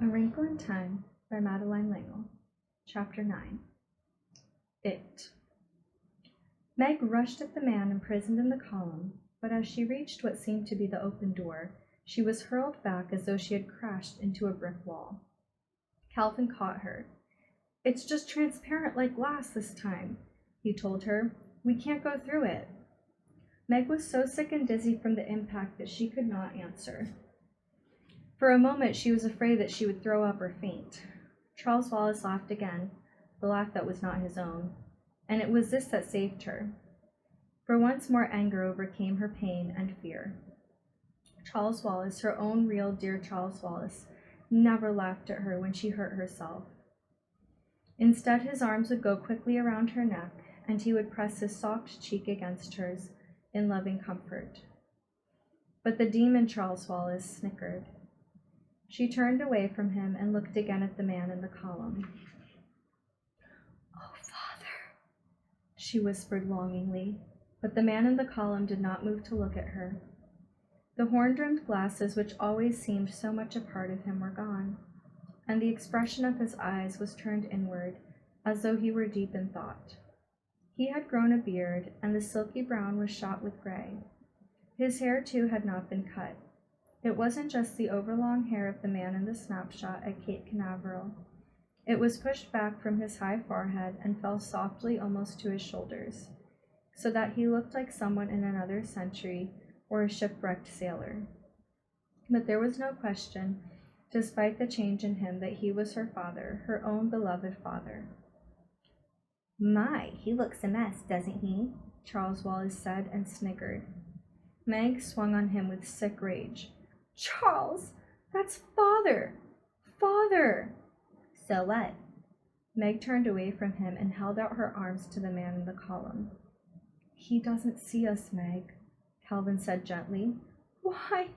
A Wrinkle in Time by Madeleine. Chapter 9. It. Meg rushed at the man imprisoned in the column, but as she reached what seemed to be the open door, she was hurled back as though she had crashed into a brick wall. Calvin caught her. "It's just transparent like glass this time," he told her. "We can't go through it." Meg was so sick and dizzy from the impact that she could not answer. For a moment she was afraid that she would throw up or faint. Charles Wallace laughed again, the laugh that was not his own, and it was this that saved her. For once more anger overcame her pain and fear. Charles Wallace, her own real dear Charles Wallace, never laughed at her when she hurt herself. Instead, his arms would go quickly around her neck, and he would press his soft cheek against hers in loving comfort. But the demon Charles Wallace snickered. She turned away from him and looked again at the man in the column. "Oh, Father," she whispered longingly, but the man in the column did not move to look at her. The horn-rimmed glasses, which always seemed so much a part of him, were gone, and the expression of his eyes was turned inward, as though he were deep in thought. He had grown a beard, and the silky brown was shot with gray. His hair, too, had not been cut. It wasn't just the overlong hair of the man in the snapshot at Cape Canaveral. It was pushed back from his high forehead and fell softly almost to his shoulders, so that he looked like someone in another century or a shipwrecked sailor. But there was no question, despite the change in him, that he was her father, her own beloved father. "My, he looks a mess, doesn't he?" Charles Wallace said and snickered. Meg swung on him with sick rage. "Charles, that's Father! Father!" "So what?" Meg turned away from him and held out her arms to the man in the column. "He doesn't see us, Meg," Calvin said gently. Why?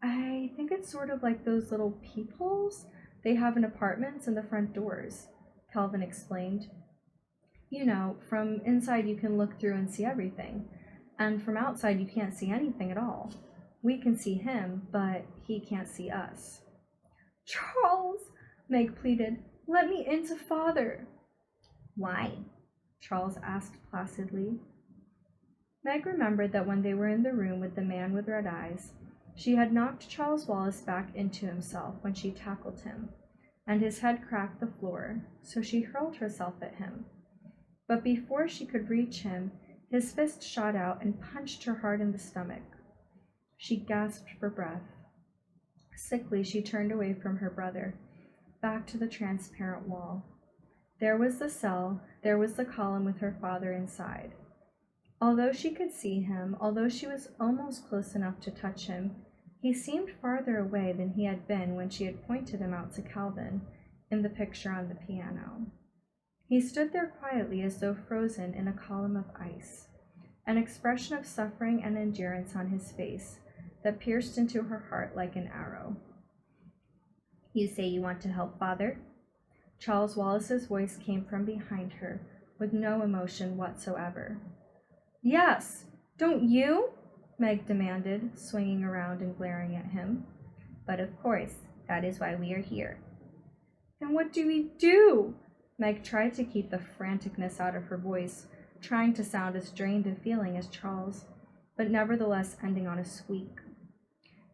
"I think it's sort of like those little peepholes they have in apartments in the front doors," Calvin explained. "You know, from inside you can look through and see everything, and from outside you can't see anything at all. We can see him, but he can't see us." "Charles," Meg pleaded, "let me into Father." "Why?" Charles asked placidly. Meg remembered that when they were in the room with the man with red eyes, she had knocked Charles Wallace back into himself when she tackled him, and his head cracked the floor, so she hurled herself at him. But before she could reach him, his fist shot out and punched her hard in the stomach. She gasped for breath. Sickly, she turned away from her brother, back to the transparent wall. There was the cell, there was the column with her father inside. Although she could see him, although she was almost close enough to touch him, he seemed farther away than he had been when she had pointed him out to Calvin in the picture on the piano. He stood there quietly as though frozen in a column of ice, an expression of suffering and endurance on his face that pierced into her heart like an arrow. "You say you want to help Father?" Charles Wallace's voice came from behind her with no emotion whatsoever. "Yes, don't you?" Meg demanded, swinging around and glaring at him. "But of course, that is why we are here." "And what do we do?" Meg tried to keep the franticness out of her voice, trying to sound as drained of feeling as Charles, but nevertheless ending on a squeak.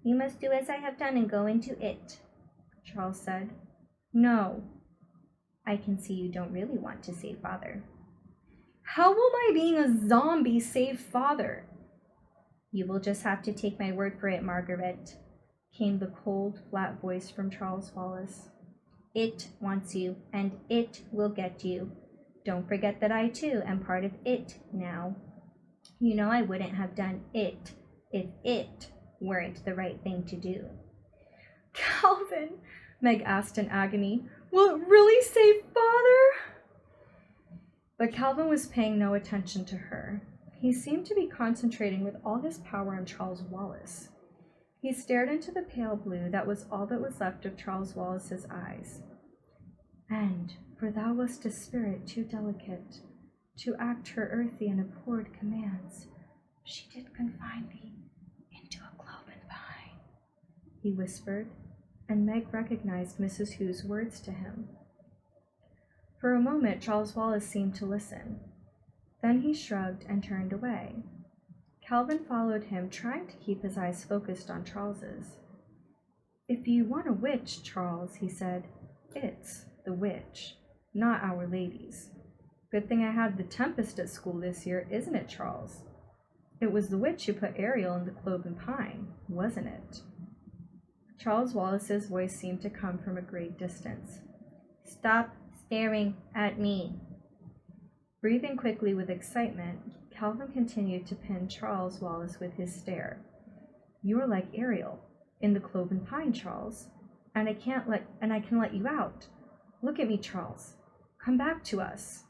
"You must do as I have done and go into it," Charles said. "No." "I can see you don't really want to save Father." "How will my being a zombie save Father?" "You will just have to take my word for it, Margaret," came the cold, flat voice from Charles Wallace. "It wants you, and it will get you. Don't forget that I, too, am part of it now. You know I wouldn't have done it if it weren't the right thing to do." "Calvin," Meg asked in agony, "will it really save Father?" But Calvin was paying no attention to her. He seemed to be concentrating with all his power on Charles Wallace. He stared into the pale blue that was all that was left of Charles Wallace's eyes. "And, for thou wast a spirit too delicate to act her earthy and abhorred commands, she did confine thee into a cloven vine," he whispered. and Meg recognized Mrs. Hugh's words to him. For a moment, Charles Wallace seemed to listen. Then he shrugged and turned away. Calvin followed him, trying to keep his eyes focused on Charles's. "If you want a witch, Charles," he said, "it's the witch, not Our Lady's. Good thing I had the Tempest at school this year, isn't it, Charles? It was the witch who put Ariel in the cloven pine, wasn't it?" Charles Wallace's voice seemed to come from a great distance. "Stop staring at me." Breathing quickly with excitement, Calvin continued to pin Charles Wallace with his stare. "You're like Ariel, in the cloven pine, Charles, and I can let you out. Look at me, Charles. Come back to us."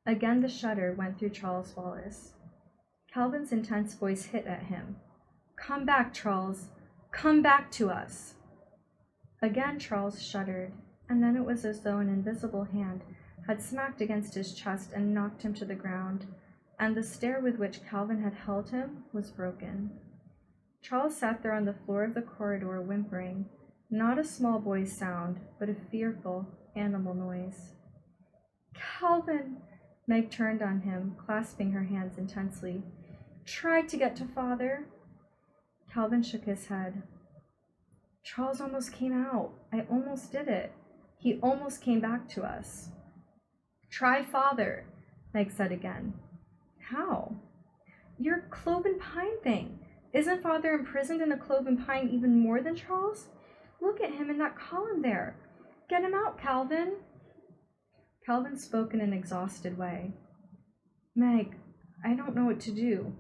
Again the shudder went through Charles Wallace. Calvin's intense voice hit at him. "Come back, Charles. Come back to us." Again Charles shuddered, and then it was as though an invisible hand had smacked against his chest and knocked him to the ground, and the stare with which Calvin had held him was broken. Charles sat there on the floor of the corridor whimpering, not a small boy's sound, but a fearful animal noise. "Calvin!" Meg turned on him, clasping her hands intensely. "Try to get to Father." Calvin shook his head. "Charles almost came out. I almost did it. He almost came back to us." "Try Father," Meg said again. "How?" "Your cloven pine thing. Isn't Father imprisoned in a cloven pine even more than Charles? Look at him in that column there. Get him out, Calvin." Calvin spoke in an exhausted way. "Meg, I don't know what to do.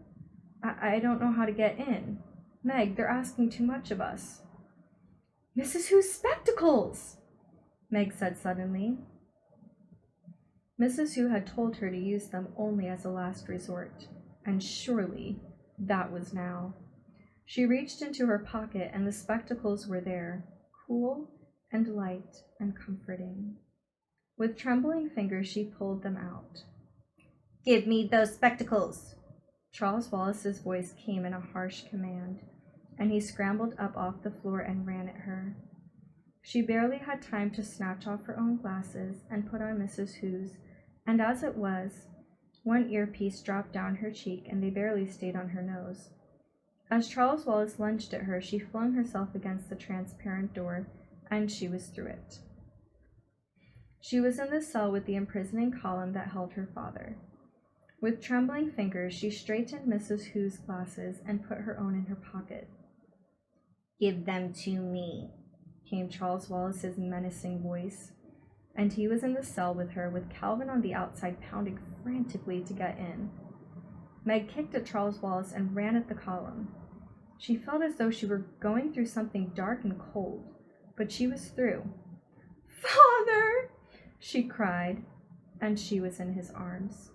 I don't know how to get in. Meg, they're asking too much of us." "Mrs. Hugh's spectacles!" Meg said suddenly. Mrs. Hugh had told her to use them only as a last resort, and surely that was now. She reached into her pocket, and the spectacles were there, cool and light and comforting. With trembling fingers, she pulled them out. "Give me those spectacles!" Charles Wallace's voice came in a harsh command, and he scrambled up off the floor and ran at her. She barely had time to snatch off her own glasses and put on Mrs. Hugh's, and as it was, one earpiece dropped down her cheek and they barely stayed on her nose. As Charles Wallace lunged at her, she flung herself against the transparent door, and she was through it. She was in the cell with the imprisoning column that held her father. With trembling fingers, she straightened Mrs. Hugh's glasses and put her own in her pocket. "Give them to me," came Charles Wallace's menacing voice, and he was in the cell with her, with Calvin on the outside pounding frantically to get in. Meg kicked at Charles Wallace and ran at the column. She felt as though she were going through something dark and cold, but she was through. "Father!" she cried, and she was in his arms.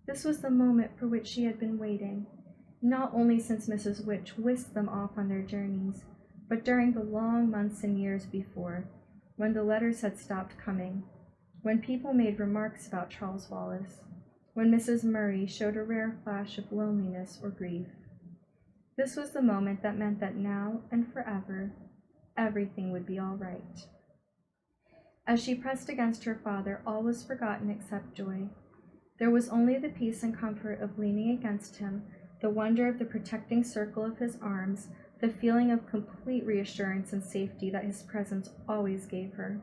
This was the moment for which she had been waiting, not only since Mrs. Witch whisked them off on their journeys, but during the long months and years before, when the letters had stopped coming, when people made remarks about Charles Wallace, when Mrs. Murry showed a rare flash of loneliness or grief. This was the moment that meant that now and forever, everything would be all right. As she pressed against her father, all was forgotten except joy. There was only the peace and comfort of leaning against him, the wonder of the protecting circle of his arms, the feeling of complete reassurance and safety that his presence always gave her.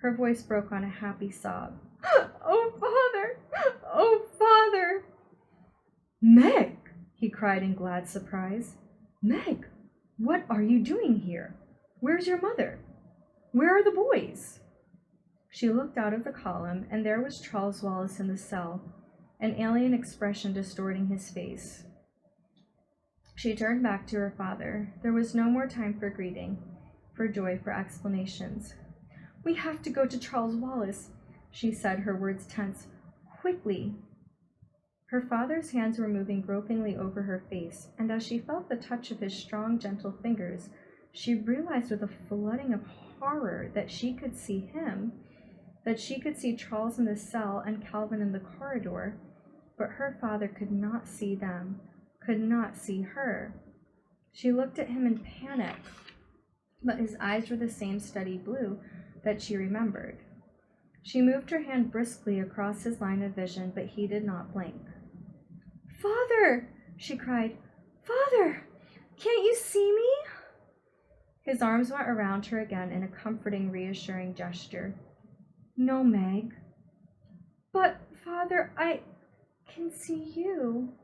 Her voice broke on a happy sob. "Oh, Father! Oh, Father!" "Meg!" he cried in glad surprise. "Meg, what are you doing here? Where's your mother? Where are the boys?" She looked out of the column, and there was Charles Wallace in the cell, an alien expression distorting his face. She turned back to her father. There was no more time for greeting, for joy, for explanations. "We have to go to Charles Wallace," she said, her words tense. "Quickly!" Her father's hands were moving gropingly over her face, and as she felt the touch of his strong, gentle fingers, she realized with a flooding of horror that she could see him, that she could see Charles in the cell and Calvin in the corridor, but her father could not see them, could not see her. She looked at him in panic. but his eyes were the same steady blue that she remembered. She moved her hand briskly across his line of vision, but he did not blink. "Father!" she cried. "Father! Can't you see me?" His arms went around her again in a comforting, reassuring gesture. "No, Meg." "But, Father, I can see you."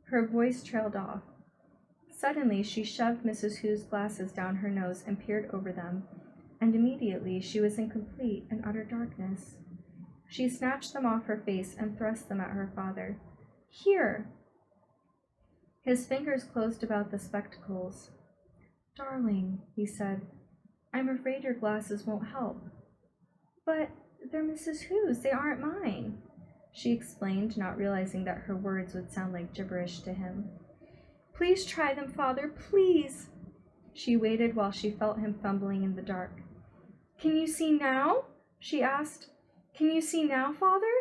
Her voice trailed off. Suddenly, she shoved Mrs. Hu's glasses down her nose and peered over them, and immediately she was in complete and utter darkness. She snatched them off her face and thrust them at her father. "Here." His fingers closed about the spectacles. "Darling," he said, "I'm afraid your glasses won't help." "But they're Mrs. Hu's, they aren't mine," she explained, not realizing that her words would sound like gibberish to him. "Please try them, Father, please." She waited while she felt him fumbling in the dark. "Can you see now?" she asked. "Can you see now, Father?"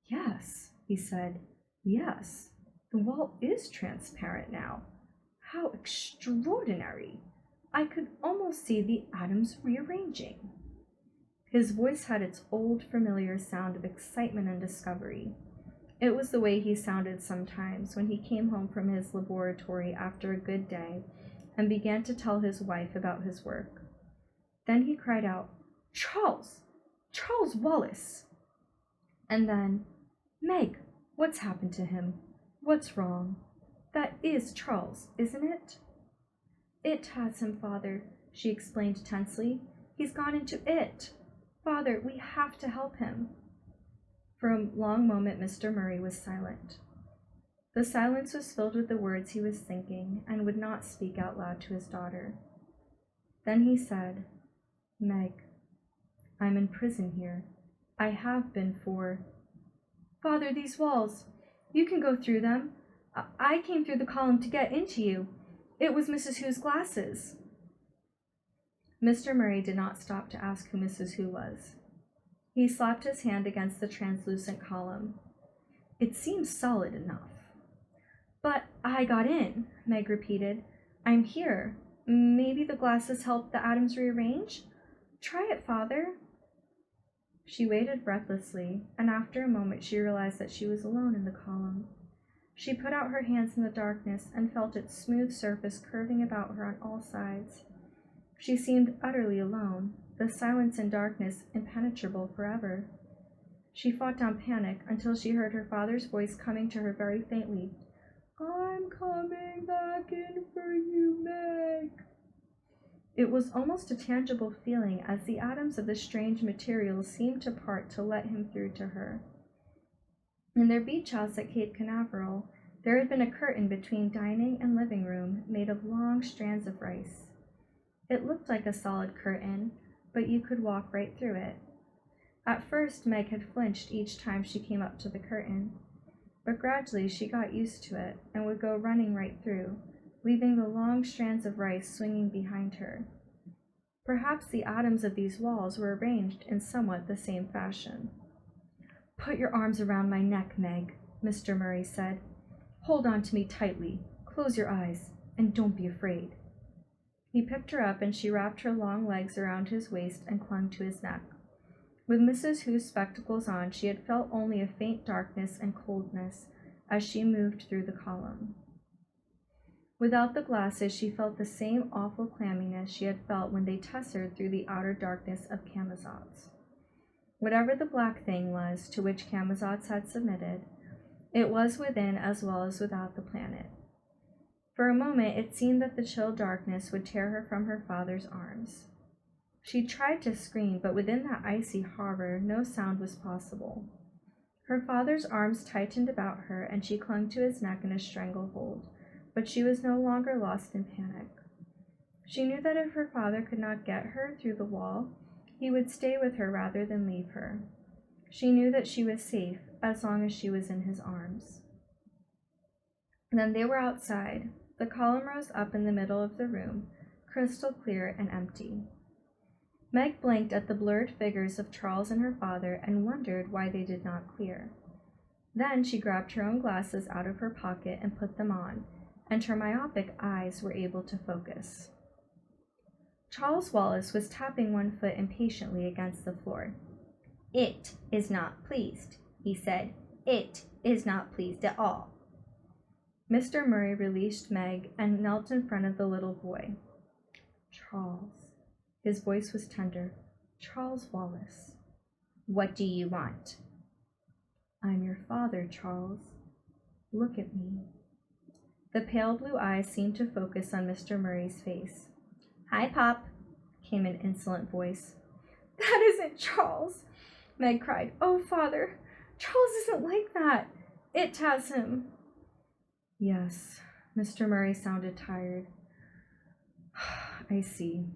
"Yes," he said. "Yes. The wall is transparent now. How extraordinary! I could almost see the atoms rearranging." His voice had its old familiar sound of excitement and discovery. It was the way he sounded sometimes when he came home from his laboratory after a good day and began to tell his wife about his work. Then he cried out, "Charles! Charles Wallace!" And then, "Meg, what's happened to him? What's wrong? That is Charles, isn't it?" "It has him, Father," she explained tensely. "He's gone into it. Father, we have to help him." For a long moment, Mr. Murry was silent. The silence was filled with the words he was thinking and would not speak out loud to his daughter. Then he said, "Meg, I'm in prison here. I have been for—" "Father, these walls. You can go through them. I came through the column to get into you. It was Mrs. Hu's glasses." Mr. Murry did not stop to ask who Mrs. Hu was. He slapped his hand against the translucent column. "It seems solid enough." "But I got in," Meg repeated. "I'm here. Maybe the glasses help the atoms rearrange? Try it, Father." She waited breathlessly, and after a moment she realized that she was alone in the column. She put out her hands in the darkness and felt its smooth surface curving about her on all sides. She seemed utterly alone, the silence and darkness impenetrable forever. She fought down panic until she heard her father's voice coming to her very faintly. "I'm coming back in for you, Meg." It was almost a tangible feeling as the atoms of the strange material seemed to part to let him through to her. In their beach house at Cape Canaveral, there had been a curtain between dining and living room made of long strands of rice. It looked like a solid curtain, but you could walk right through it. At first, Meg had flinched each time she came up to the curtain, but gradually she got used to it and would go running right through, leaving the long strands of rice swinging behind her. Perhaps the atoms of these walls were arranged in somewhat the same fashion. "Put your arms around my neck, Meg," Mr. Murry said. "Hold on to me tightly, close your eyes, and don't be afraid." He picked her up and she wrapped her long legs around his waist and clung to his neck. With Mrs. Hu's spectacles on, she had felt only a faint darkness and coldness as she moved through the column. Without the glasses, she felt the same awful clamminess she had felt when they tessered through the outer darkness of Camazotz. Whatever the black thing was to which Camazotz had submitted, it was within as well as without the planet. For a moment, it seemed that the chill darkness would tear her from her father's arms. She tried to scream, but within that icy horror, no sound was possible. Her father's arms tightened about her, and she clung to his neck in a stranglehold, but she was no longer lost in panic. She knew that if her father could not get her through the wall, he would stay with her rather than leave her. She knew that she was safe as long as she was in his arms. Then they were outside. The column rose up in the middle of the room, crystal clear and empty. Meg blinked at the blurred figures of Charles and her father and wondered why they did not clear. Then she grabbed her own glasses out of her pocket and put them on, and her myopic eyes were able to focus. Charles Wallace was tapping one foot impatiently against the floor. "It is not pleased," he said. "It is not pleased at all." Mr. Murry released Meg and knelt in front of the little boy. "Charles," his voice was tender, "Charles Wallace." "What do you want?" "I'm your father, Charles. Look at me." The pale blue eyes seemed to focus on Mr. Murry's face. "Hi, Pop," came an insolent voice. "That isn't Charles," Meg cried. "Oh, Father, Charles isn't like that. It has him." "Yes," Mr. Murry sounded tired. "I see."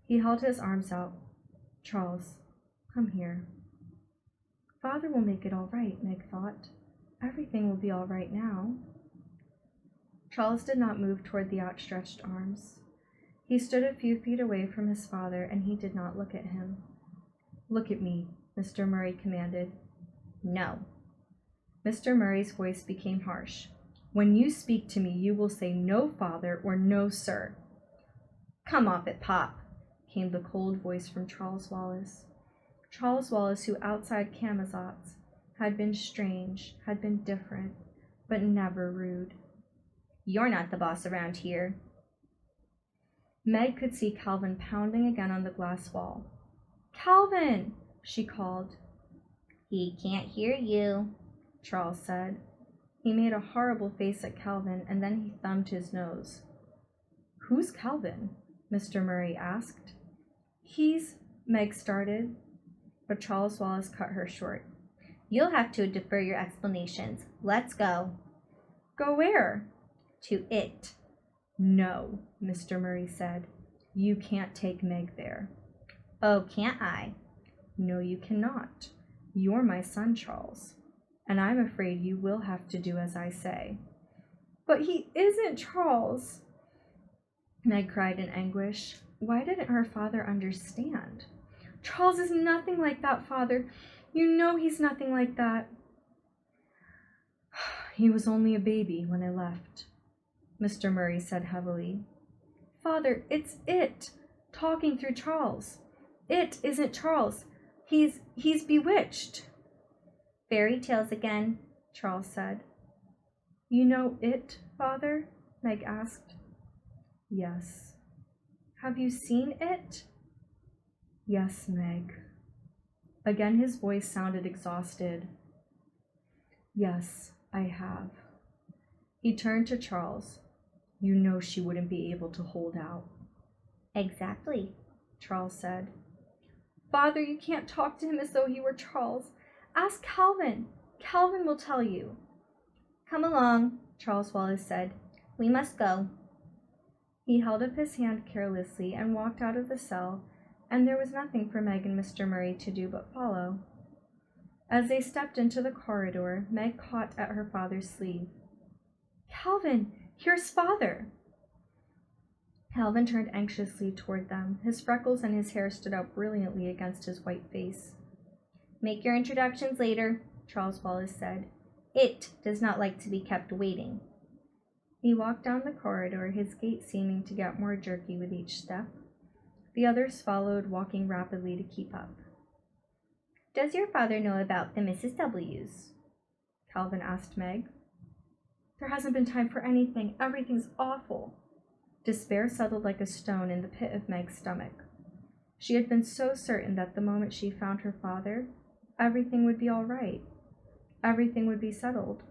He held his arms out. "Charles, come here." "Father will make it all right," Meg thought. "Everything will be all right now." Charles did not move toward the outstretched arms. He stood a few feet away from his father, and he did not look at him. "Look at me," Mr. Murry commanded. "No." Mr. Murry's voice became harsh. "When you speak to me, you will say no, Father, or no, sir." "Come off it, Pop," came the cold voice from Charles Wallace. Charles Wallace, who outside Camazotz had been strange, had been different, but never rude. "You're not the boss around here." Meg could see Calvin pounding again on the glass wall. "Calvin!" she called. "He can't hear you," Charles said. He made a horrible face at Calvin, and then he thumbed his nose. "Who's Calvin?" Mr. Murry asked. "He's," Meg started, but Charles Wallace cut her short. "You'll have to defer your explanations. Let's go." "Go where?" "To it." "No," Mr. Murry said. "You can't take Meg there." "Oh, can't I?" "No, you cannot. You're my son, Charles, and I'm afraid you will have to do as I say." "But he isn't Charles," Meg cried in anguish. Why didn't her father understand? "Charles is nothing like that, Father. You know he's nothing like that." "He was only a baby when I left," Mr. Murry said heavily. "Father, it's it, talking through Charles. It isn't Charles. He's bewitched." "Fairy tales again," Charles said. "You know it, Father?" Meg asked. "Yes." "Have you seen it?" "Yes, Meg." Again his voice sounded exhausted. "Yes, I have." He turned to Charles. "You know she wouldn't be able to hold out." "Exactly," Charles said. "Father, you can't talk to him as though he were Charles. Ask Calvin. Calvin will tell you." "Come along," Charles Wallace said. "We must go." He held up his hand carelessly and walked out of the cell, and there was nothing for Meg and Mr. Murry to do but follow. As they stepped into the corridor, Meg caught at her father's sleeve. "Calvin, here's Father." Calvin turned anxiously toward them. His freckles and his hair stood out brilliantly against his white face. "Make your introductions later," Charles Wallace said. "It does not like to be kept waiting." He walked down the corridor, his gait seeming to get more jerky with each step. The others followed, walking rapidly to keep up. "Does your father know about the Mrs. W's?" Calvin asked Meg. "There hasn't been time for anything. Everything's awful." Despair settled like a stone in the pit of Meg's stomach. She had been so certain that the moment she found her father, everything would be all right. Everything would be settled.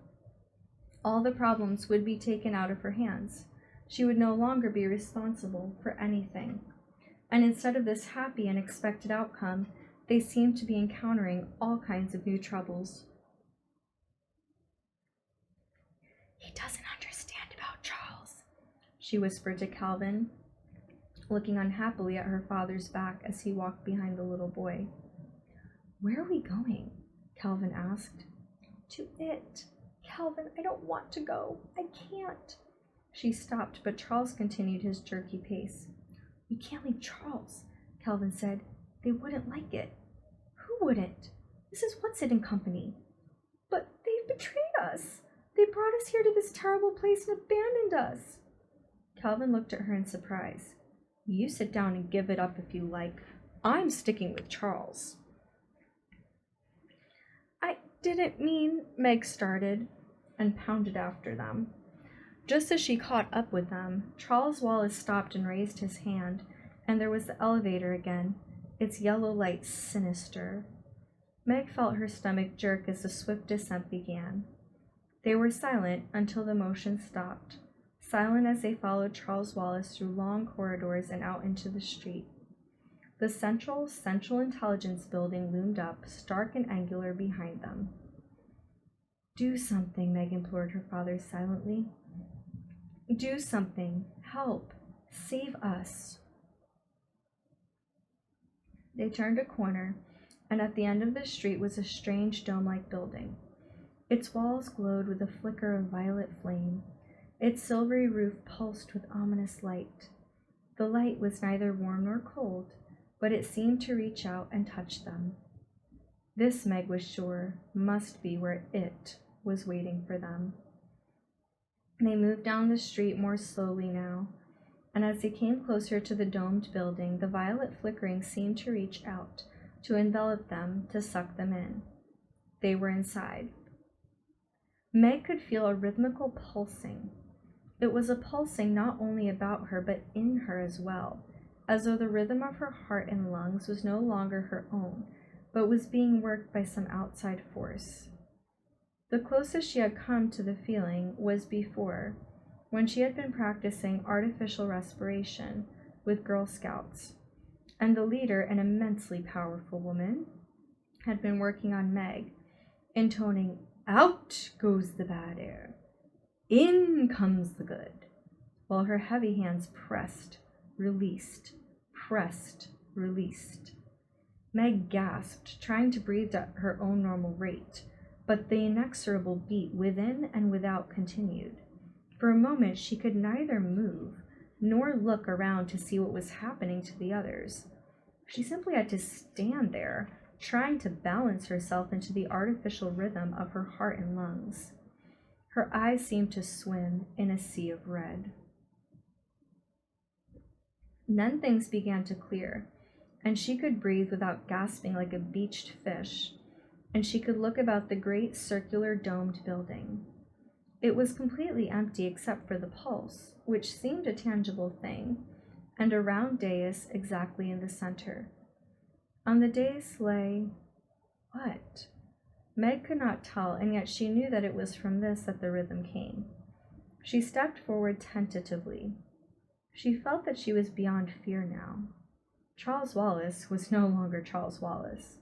All the problems would be taken out of her hands. She would no longer be responsible for anything. And instead of this happy and expected outcome, they seemed to be encountering all kinds of new troubles. "He doesn't understand about Charles," she whispered to Calvin, looking unhappily at her father's back as he walked behind the little boy. "Where are we going?" Calvin asked. "To it. Calvin, I don't want to go. I can't." She stopped, but Charles continued his jerky pace. "We can't leave Charles," Calvin said. "They wouldn't like it." "Who wouldn't? This is Whatsit and Company." "But they've betrayed us. They brought us here to this terrible place and abandoned us." Calvin looked at her in surprise. You sit down and give it up if you like. I'm sticking with Charles. I didn't mean, Meg started and pounded after them. Just as she caught up with them, Charles Wallace stopped and raised his hand, and there was the elevator again, its yellow light sinister. Meg felt her stomach jerk as the swift descent began. They were silent until the motion stopped, silent as they followed Charles Wallace through long corridors and out into the street. The Central Intelligence Building loomed up, stark and angular, behind them. Do something, Meg implored her father silently. Do something. Help. Save us. They turned a corner, and at the end of the street was a strange dome-like building. Its walls glowed with a flicker of violet flame. Its silvery roof pulsed with ominous light. The light was neither warm nor cold, but it seemed to reach out and touch them. This, Meg was sure, must be where it was waiting for them. They moved down the street more slowly now, and as they came closer to the domed building, the violet flickering seemed to reach out, to envelop them, to suck them in. They were inside. Meg could feel a rhythmical pulsing. It was a pulsing not only about her, but in her as well, as though the rhythm of her heart and lungs was no longer her own, but was being worked by some outside force. The closest she had come to the feeling was before, when she had been practicing artificial respiration with Girl Scouts, and the leader, an immensely powerful woman, had been working on Meg, intoning, "Out goes the bad air, in comes the good," while her heavy hands pressed, released, pressed, released. Meg gasped, trying to breathe at her own normal rate, but the inexorable beat within and without continued. For a moment she could neither move nor look around to see what was happening to the others. She simply had to stand there, trying to balance herself into the artificial rhythm of her heart and lungs. Her eyes seemed to swim in a sea of red. Then things began to clear, and she could breathe without gasping like a beached fish, and she could look about the great circular domed building. It was completely empty except for the pulse, which seemed a tangible thing, and a round dais exactly in the center. On the dais lay... what? Meg could not tell, and yet she knew that it was from this that the rhythm came. She stepped forward tentatively. She felt that she was beyond fear now. Charles Wallace was no longer Charles Wallace.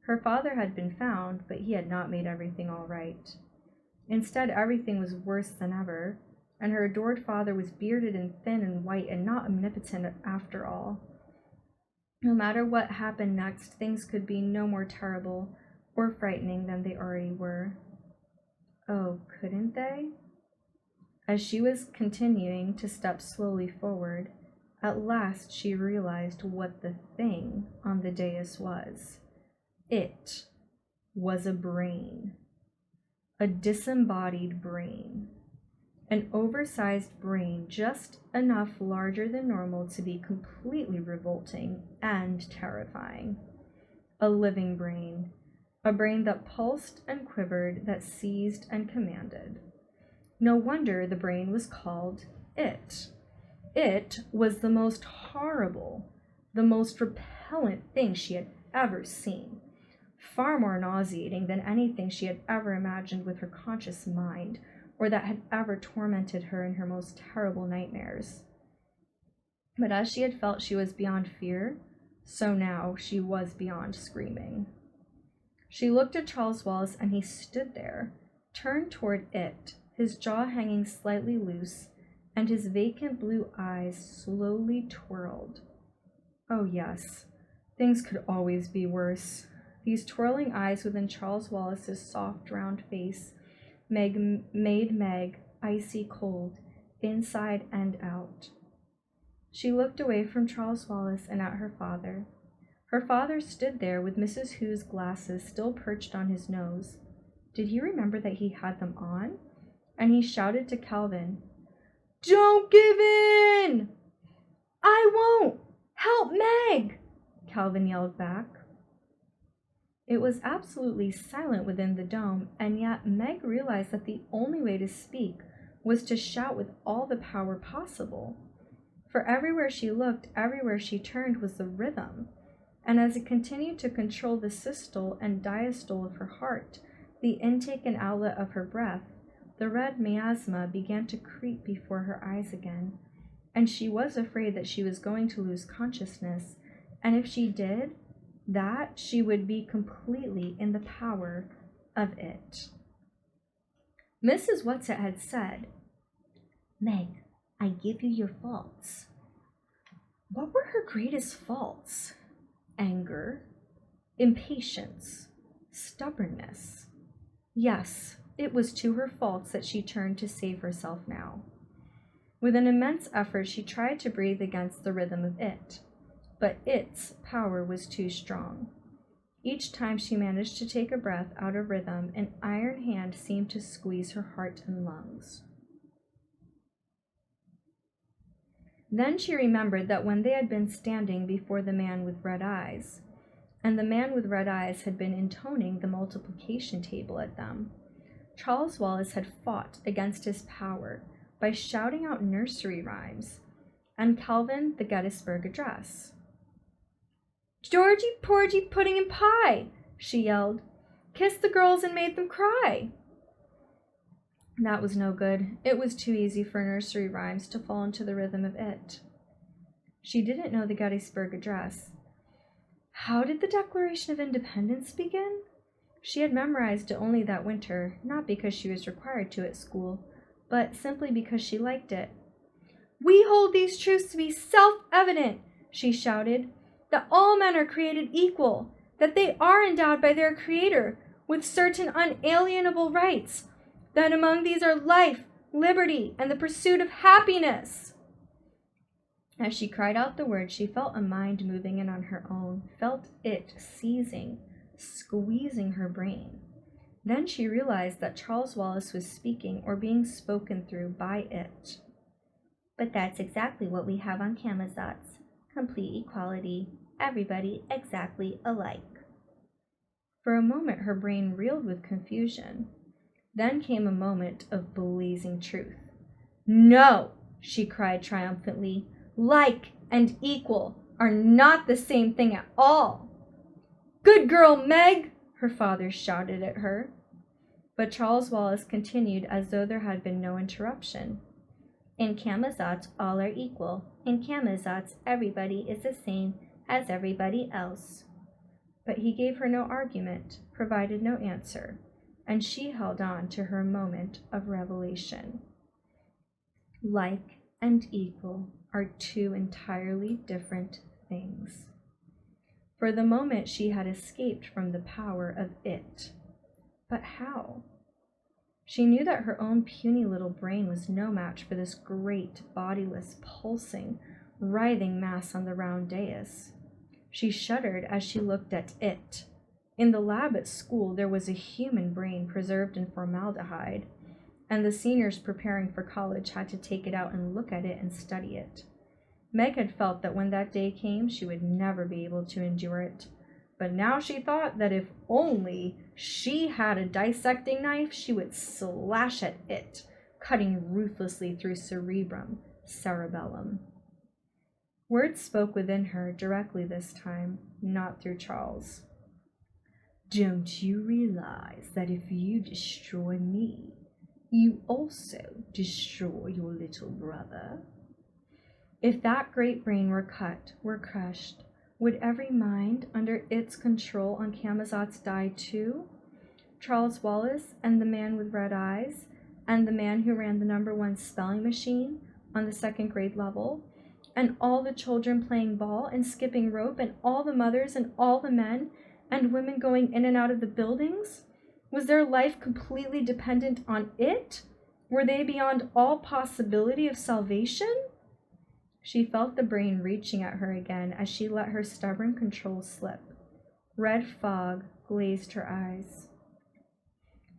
Her father had been found, but he had not made everything all right. Instead, everything was worse than ever, and her adored father was bearded and thin and white and not omnipotent after all. No matter what happened next, things could be no more terrible or frightening than they already were. Oh, couldn't they? As she was continuing to step slowly forward, at last she realized what the thing on the dais was. It was a brain. A disembodied brain. An oversized brain just enough larger than normal to be completely revolting and terrifying. A living brain. A brain that pulsed and quivered, that seized and commanded. No wonder the brain was called It. It was the most horrible, the most repellent thing she had ever seen. Far more nauseating than anything she had ever imagined with her conscious mind, or that had ever tormented her in her most terrible nightmares. But as she had felt she was beyond fear, so now she was beyond screaming. She looked at Charles Wallace, and he stood there, turned toward it, his jaw hanging slightly loose, and his vacant blue eyes slowly twirled. Oh yes, things could always be worse. These twirling eyes within Charles Wallace's soft, round face made Meg icy cold, inside and out. She looked away from Charles Wallace and at her father. Her father stood there with Mrs. Hugh's glasses still perched on his nose. Did he remember that he had them on? And he shouted to Calvin, "Don't give in! I won't! Help Meg! Calvin yelled back. It was absolutely silent within the dome, and yet Meg realized that the only way to speak was to shout with all the power possible. For everywhere she looked, everywhere she turned was the rhythm, and as it continued to control the systole and diastole of her heart, the intake and outlet of her breath, the red miasma began to creep before her eyes again, and she was afraid that she was going to lose consciousness, and if she did, that she would be completely in the power of it. Mrs. Whatsit had said, Meg, I give you your faults. What were her greatest faults? Anger, impatience, stubbornness. Yes, it was to her faults that she turned to save herself now. With an immense effort, she tried to breathe against the rhythm of it, but its power was too strong. Each time she managed to take a breath out of rhythm, an iron hand seemed to squeeze her heart and lungs. Then she remembered that when they had been standing before the man with red eyes, and the man with red eyes had been intoning the multiplication table at them, Charles Wallace had fought against his power by shouting out nursery rhymes, and Calvin the Gettysburg Address. Georgie, porgy, pudding, and pie, she yelled. Kissed the girls and made them cry. That was no good. It was too easy for nursery rhymes to fall into the rhythm of it. She didn't know the Gettysburg Address. How did the Declaration of Independence begin? She had memorized it only that winter, not because she was required to at school, but simply because she liked it. We hold these truths to be self-evident, she shouted, that all men are created equal, that they are endowed by their Creator with certain unalienable rights, that among these are life, liberty, and the pursuit of happiness. As she cried out the words, she felt a mind moving in on her own, felt it seizing, squeezing her brain. Then she realized that Charles Wallace was speaking or being spoken through by it. But that's exactly what we have on Camazotz. Complete equality. Everybody exactly alike. For a moment her brain reeled with confusion. Then came a moment of blazing truth. No, she cried triumphantly. Like and equal are not the same thing at all. Good girl, Meg, her father shouted at her. But Charles Wallace continued as though there had been no interruption. In Camazotz, all are equal. In Camazotz, everybody is the same as everybody else. But he gave her no argument, provided no answer, and she held on to her moment of revelation. Like and equal are two entirely different things. For the moment she had escaped from the power of it. But how? She knew that her own puny little brain was no match for this great, bodiless, pulsing, writhing mass on the round dais. She shuddered as she looked at it. In the lab at school, there was a human brain preserved in formaldehyde, and the seniors preparing for college had to take it out and look at it and study it. Meg had felt that when that day came, she would never be able to endure it. But now she thought that if only she had a dissecting knife, she would slash at it, cutting ruthlessly through cerebrum, cerebellum. Words spoke within her directly this time, not through Charles. Don't you realize that if you destroy me, you also destroy your little brother? If that great brain were cut, were crushed, would every mind under its control on Camazotz die too? Charles Wallace and the man with red eyes, and the man who ran the #1 spelling machine on the 2nd grade level, and all the children playing ball and skipping rope, and all the mothers and all the men and women going in and out of the buildings? Was their life completely dependent on it? Were they beyond all possibility of salvation? She felt the brain reaching at her again as she let her stubborn control slip. Red fog glazed her eyes.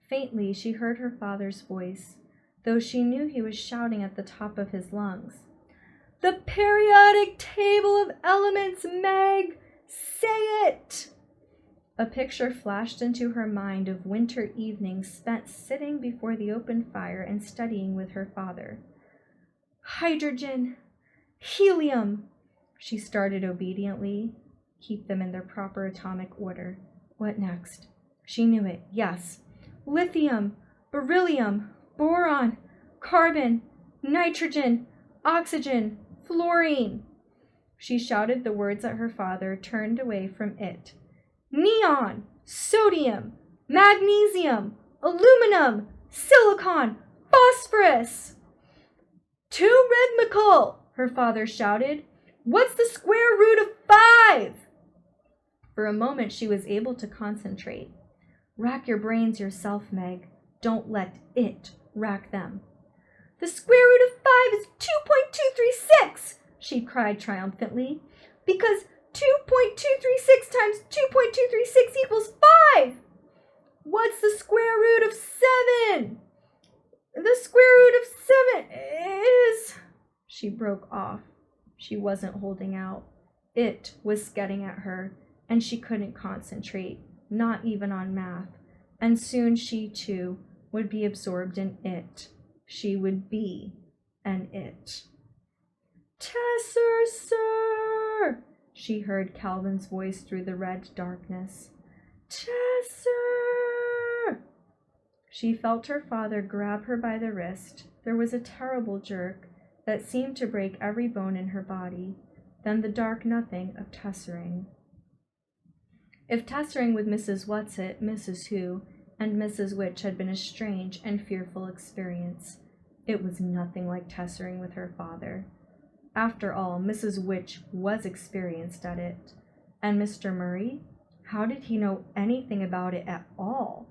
Faintly, she heard her father's voice, though she knew he was shouting at the top of his lungs. The periodic table of elements, Meg! Say it! A picture flashed into her mind of winter evenings spent sitting before the open fire and studying with her father. Hydrogen, helium. She started obediently. Keep them in their proper atomic order. What next? She knew it, yes. Lithium, beryllium, boron, carbon, nitrogen, oxygen, fluorine. She shouted the words at her father, turned away from it. Neon, sodium, magnesium, aluminum, silicon, phosphorus. Too rhythmical, her father shouted. What's the square root of 5? For a moment she was able to concentrate. Rack your brains yourself, Meg. Don't let it rack them. The square root of 5 is 2.236, she cried triumphantly, because 2.236 times 2.236 equals 5. What's the square root of 7? The square root of 7 is... She broke off. She wasn't holding out. It was getting at her, and she couldn't concentrate, not even on math. And soon she, too, would be absorbed in it. She would be an it. Tesser, sir! She heard Calvin's voice through the red darkness. Tesser! She felt her father grab her by the wrist. There was a terrible jerk that seemed to break every bone in her body. Then the dark nothing of Tessering. If Tessering with Mrs. Whatsit, Mrs. Who, and Mrs. Which had been a strange and fearful experience, it was nothing like Tessering with her father. After all, Mrs. Which was experienced at it. And Mr. Murry? How did he know anything about it at all?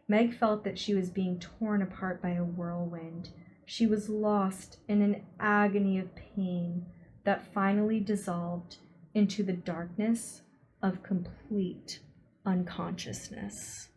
Meg felt that she was being torn apart by a whirlwind. She was lost in an agony of pain that finally dissolved into the darkness of complete unconsciousness.